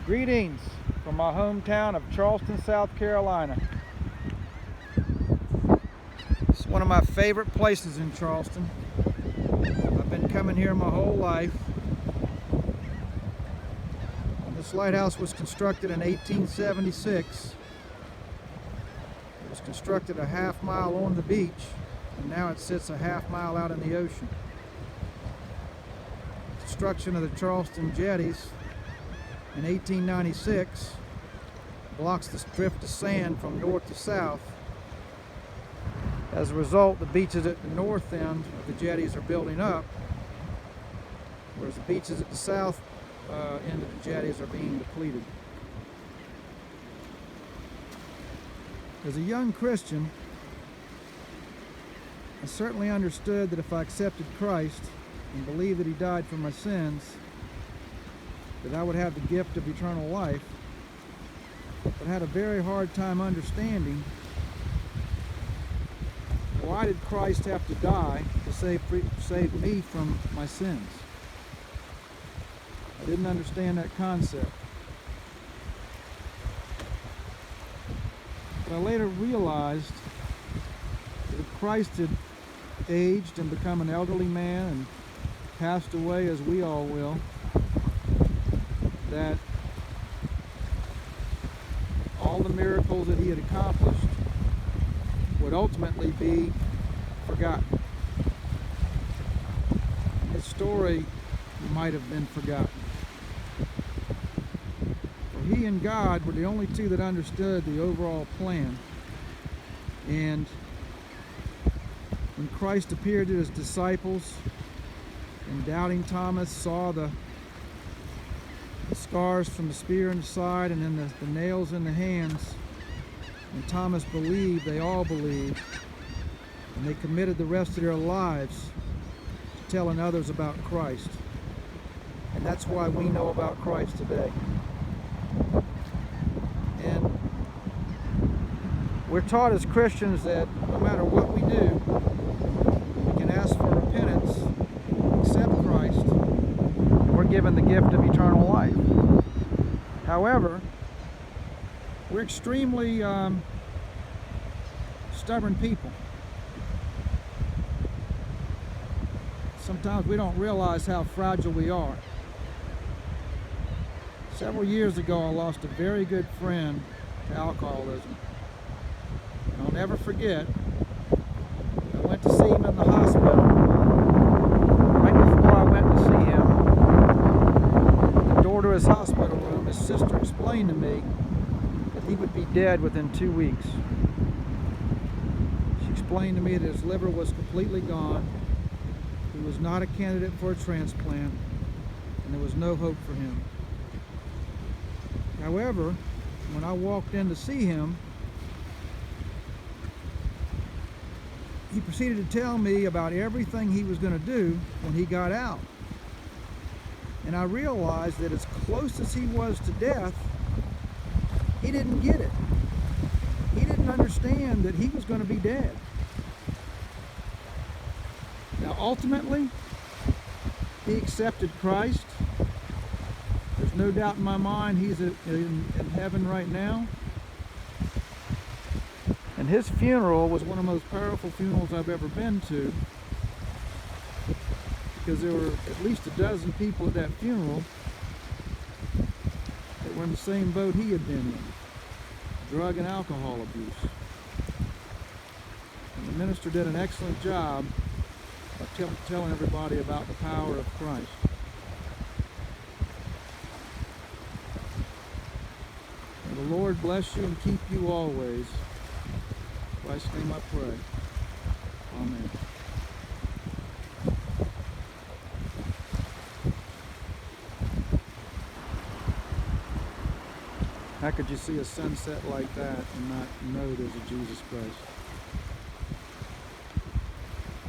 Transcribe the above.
Greetings from my hometown of Charleston, South Carolina. It's one of my favorite places in Charleston. I've been coming here my whole life. This lighthouse was constructed in 1876. It was constructed a half-mile on the beach, and now it sits a half-mile out in the ocean. Construction of the Charleston jetties in 1896 blocks the drift of sand from north to south. As a result, the beaches at the north end of the jetties are building up, whereas the beaches at the south end of the jetties are being depleted. As a young Christian, I certainly understood that if I accepted Christ and believed that He died for my sins, that I would have the gift of eternal life, but I had a very hard time understanding why did Christ have to die to save me from my sins. I didn't understand that concept. But I later realized that if Christ had aged and become an elderly man and passed away, as we all will, that all the miracles that He had accomplished would ultimately be forgotten. His story might have been forgotten. For He and God were the only two that understood the overall plan. And when Christ appeared to His disciples, and doubting Thomas saw the scars from the spear in the side and then the nails in the hands, and Thomas believed, they all believed, and they committed the rest of their lives to telling others about Christ. And that's why we know about Christ today. And we're taught as Christians that no matter what we do, we can ask for repentance, accept Christ, and we're given the gift of eternal life. However, we're extremely stubborn people. Sometimes we don't realize how fragile we are. Several years ago, I lost a very good friend to alcoholism. And I'll never forget, I went to see him in the hospital. Right before I went to see him, at the door to his hospital room, his sister explained to me that he would be dead within 2 weeks. She explained to me that his liver was completely gone, he was not a candidate for a transplant, and there was no hope for him. However, when I walked in to see him, he proceeded to tell me about everything he was going to do when he got out. And I realized that as close as he was to death, he didn't get it. He didn't understand that he was going to be dead. Now, ultimately, he accepted Christ. There's no doubt in my mind he's in heaven right now. And his funeral was one of the most powerful funerals I've ever been to, because there were at least a dozen people at that funeral that were in the same boat he had been in, drug and alcohol abuse. And the minister did an excellent job of telling everybody about the power of Christ. May the Lord bless you and keep you always. In Christ's name I pray. Amen. How could you see a sunset like that and not know there's a Jesus Christ?